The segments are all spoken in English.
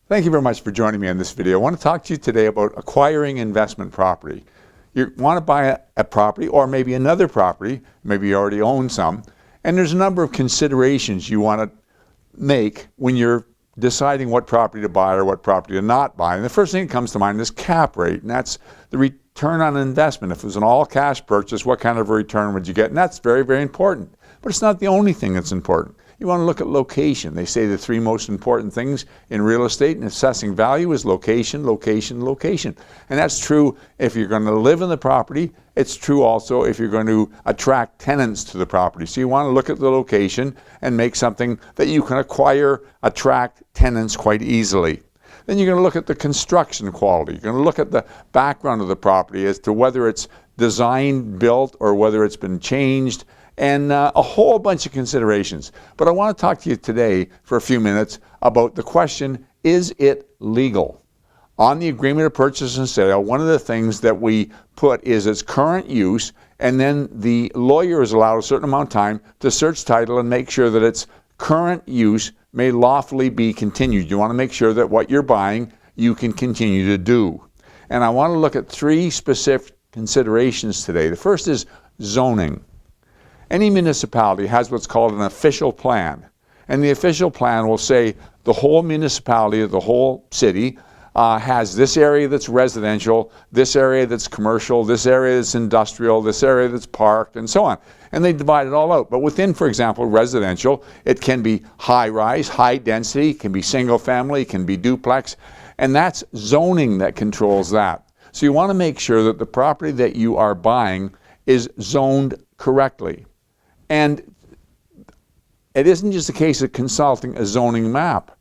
Thank you very much for joining me on this video. I want to talk to you today about acquiring investment property. You want to buy a property or maybe another property, maybe you already own some, and there's a number of considerations you want to make when you're deciding what property to buy or what property to not buy. And the first thing that comes to mind is cap rate, and that's the return on investment. If it was an all-cash purchase, what kind of a return would you get? And that's very, very important. But it's not the only thing that's important. You want to look at location. They say the three most important things in real estate and assessing value is location, location, location. And that's true if you're going to live in the property. It's true also if you're going to attract tenants to the property. So you want to look at the location and make something that you can acquire, attract tenants quite easily. Then you're going to look at the construction quality. You're going to look at the background of the property as to whether it's designed, built, or whether it's been changed, and a whole bunch of considerations. But I want to talk to you today for a few minutes about the question, is it legal? On the agreement of purchase and sale, one of the things that we put is its current use, and then the lawyer is allowed a certain amount of time to search title and make sure that its current use may lawfully be continued. You want to make sure that what you're buying, you can continue to do. And I want to look at three specific considerations today. The first is zoning. Any municipality has what's called an official plan. And the official plan will say the whole municipality, the whole city, has this area that's residential, this area that's commercial, this area that's industrial, this area that's parked, and so on. And they divide it all out. But within, for example, residential, it can be high-rise, high-density, it can be single-family, it can be duplex, and that's zoning that controls that. So you want to make sure that the property that you are buying is zoned correctly. And it isn't just a case of consulting a zoning map.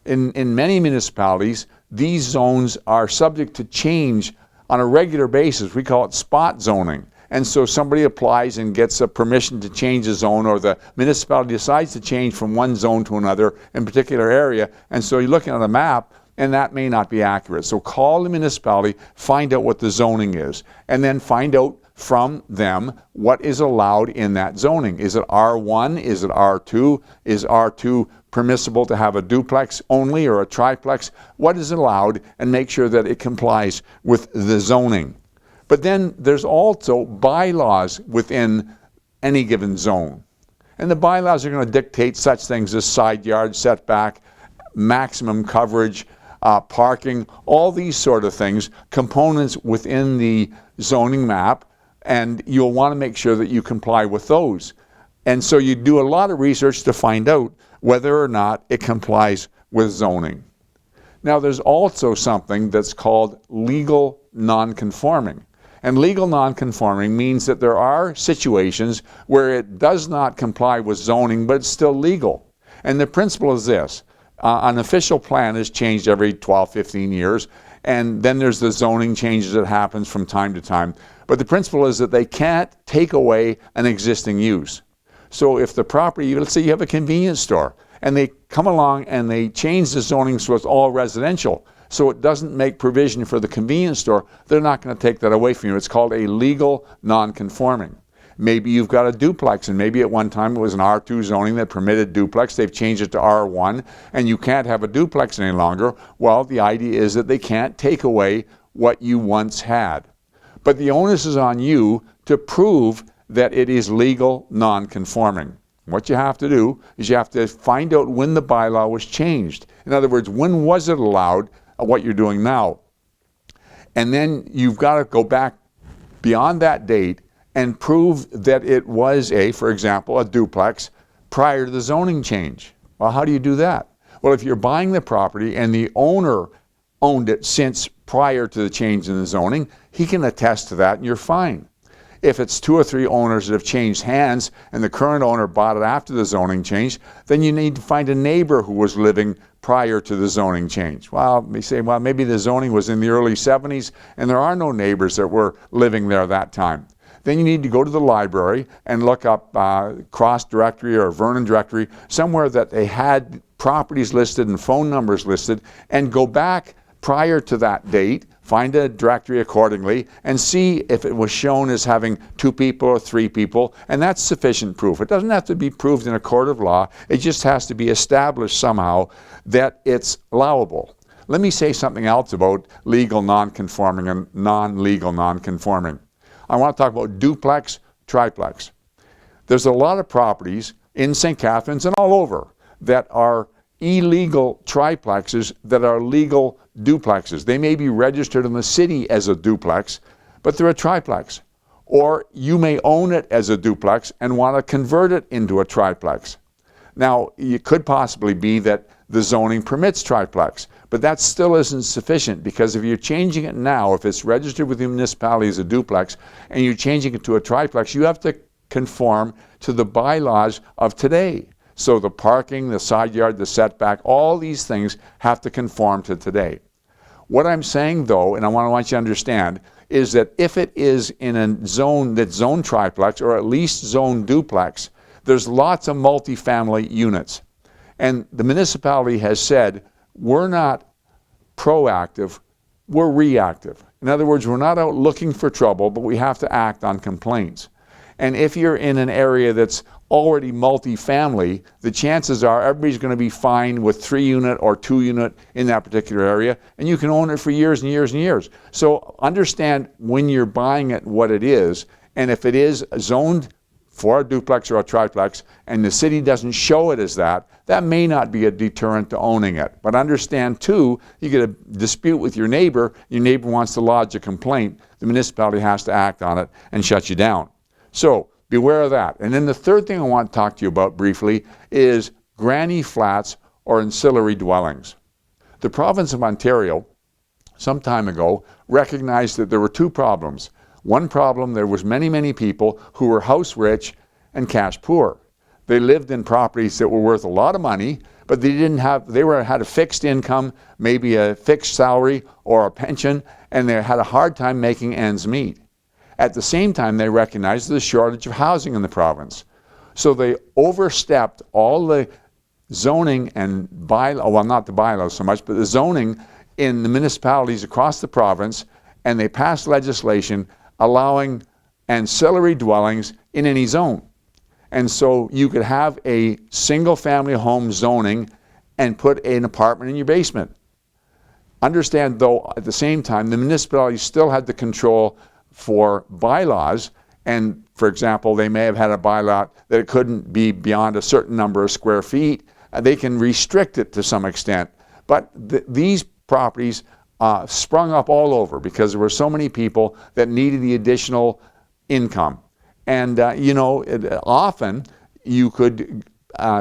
In many municipalities, these zones are subject to change on a regular basis. We call it spot zoning. And so somebody applies and gets a permission to change a zone, or the municipality decides to change from one zone to another in a particular area. And so you're looking at a map, and that may not be accurate. So call the municipality, find out what the zoning is, and then find out from them what is allowed in that zoning. Is it R1? Is it R2? Is R2 permissible to have a duplex only or a triplex? What is allowed, and make sure that it complies with the zoning. But then there's also bylaws within any given zone. And the bylaws are going to dictate such things as side yard setback, maximum coverage, parking, all these sort of things, components within the zoning map, and you'll want to make sure that you comply with those. And so you do a lot of research to find out whether or not it complies with zoning. Now there's also something that's called legal non-conforming. And legal non-conforming means that there are situations where it does not comply with zoning, but it's still legal. And the principle is this. An official plan is changed every 12, 15 years, and then there's the zoning changes that happens from time to time. But the principle is that they can't take away an existing use. So if the property, let's say you have a convenience store, and they come along and they change the zoning so it's all residential, so it doesn't make provision for the convenience store, they're not going to take that away from you. It's called a legal non-conforming. Maybe you've got a duplex, and maybe at one time it was an R2 zoning that permitted duplex. They've changed it to R1, and you can't have a duplex any longer. Well, the idea is that they can't take away what you once had. But the onus is on you to prove that it is legal non-conforming. What you have to do is you have to find out when the bylaw was changed. In other words, when was it allowed, what you're doing now? And then you've got to go back beyond that date and prove that it was for example, a duplex prior to the zoning change. Well, how do you do that? Well, if you're buying the property and the owner owned it since prior to the change in the zoning, he can attest to that and you're fine. If it's 2 or 3 owners that have changed hands and the current owner bought it after the zoning change, then you need to find a neighbor who was living prior to the zoning change. Well, you say, well, maybe the zoning was in the early 70s and there are no neighbors that were living there that time. Then you need to go to the library and look up Cross Directory or Vernon Directory, somewhere that they had properties listed and phone numbers listed, and go back prior to that date, find a directory accordingly, and see if it was shown as having 2 people or 3 people, and that's sufficient proof. It doesn't have to be proved in a court of law. It just has to be established somehow that it's allowable. let me say something else about legal non-conforming and non-legal non-conforming. I want to talk about duplex, triplex. There's a lot of properties in St. Catharines and all over that are illegal triplexes that are legal duplexes. They may be registered in the city as a duplex, but they're a triplex. Or you may own it as a duplex and want to convert it into a triplex. Now, it could possibly be that the zoning permits triplex, but that still isn't sufficient, because if you're changing it now, if it's registered with the municipality as a duplex and you're changing it to a triplex, you have to conform to the bylaws of today. So the parking, the side yard, the setback, all these things have to conform to today. What I'm saying, though, and I want you to understand, is that if it is in a zone that's zone triplex or at least zone duplex, there's lots of multifamily units. And the municipality has said, we're not proactive, we're reactive. In other words, we're not out looking for trouble, but we have to act on complaints. And if you're in an area that's already multifamily, the chances are everybody's going to be fine with 3-unit or 2-unit in that particular area, and you can own it for years and years and years. So understand when you're buying it what it is, and if it is zoned for a duplex or a triplex and the city doesn't show it as that, that may not be a deterrent to owning it. But understand too, you get a dispute with your neighbor wants to lodge a complaint, the municipality has to act on it and shut you down. So beware of that. And then the third thing I want to talk to you about briefly is granny flats or ancillary dwellings. The province of Ontario, some time ago, recognized that there were two problems. One problem, there was many people who were house rich and cash poor. They lived in properties that were worth a lot of money, but they had a fixed income, maybe a fixed salary or a pension, and they had a hard time making ends meet. At the same time, they recognized the shortage of housing in the province. So they overstepped all the zoning and bylaws, well, not the bylaws so much, but the zoning in the municipalities across the province, and they passed legislation allowing ancillary dwellings in any zone. And so you could have a single-family home zoning and put an apartment in your basement. Understand, though, at the same time, the municipality still had the control for bylaws, and for example, they may have had a bylaw that it couldn't be beyond a certain number of square feet. They can restrict it to some extent, but these properties sprung up all over because there were so many people that needed the additional income. And often you could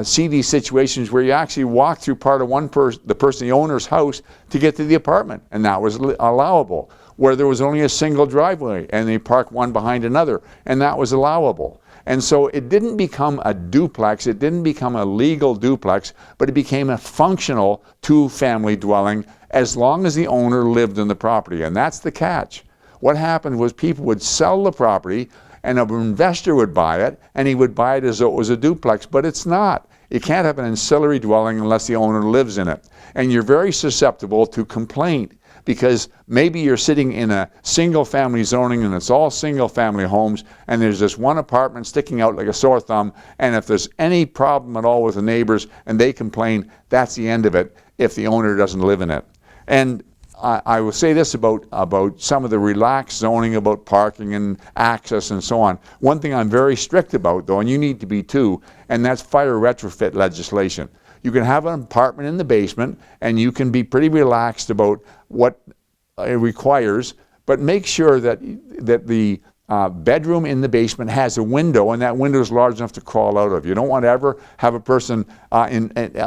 see these situations where you actually walk through part of the owner's house to get to the apartment, and that was allowable. Where there was only a single driveway and they parked one behind another, and that was allowable. And so it didn't become a duplex, it didn't become a legal duplex, but it became a functional two-family dwelling as long as the owner lived in the property. And that's the catch. What happened was people would sell the property and an investor would buy it, and he would buy it as though it was a duplex, but it's not. You can't have an ancillary dwelling unless the owner lives in it. And you're very susceptible to complaint, because maybe you're sitting in a single-family zoning and it's all single-family homes, and there's this one apartment sticking out like a sore thumb, and if there's any problem at all with the neighbors and they complain, that's the end of it if the owner doesn't live in it. And I will say this about some of the relaxed zoning about parking and access and so on. One thing I'm very strict about, though, and you need to be too, and that's fire retrofit legislation. You can have an apartment in the basement and you can be pretty relaxed about what it requires, but make sure that the bedroom in the basement has a window, and that window is large enough to crawl out of. You don't want to ever have a person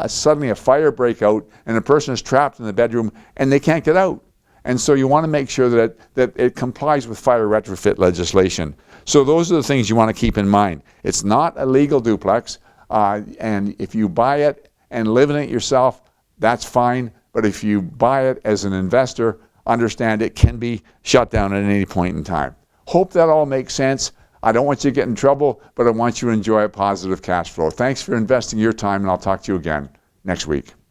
suddenly a fire break out and a person is trapped in the bedroom and they can't get out. And so you want to make sure that it complies with fire retrofit legislation. So those are the things you want to keep in mind. It's not a legal duplex, and if you buy it and live in it yourself, that's fine. But if you buy it as an investor, understand it can be shut down at any point in time. Hope that all makes sense. I don't want you to get in trouble, but I want you to enjoy a positive cash flow. Thanks for investing your time, and I'll talk to you again next week.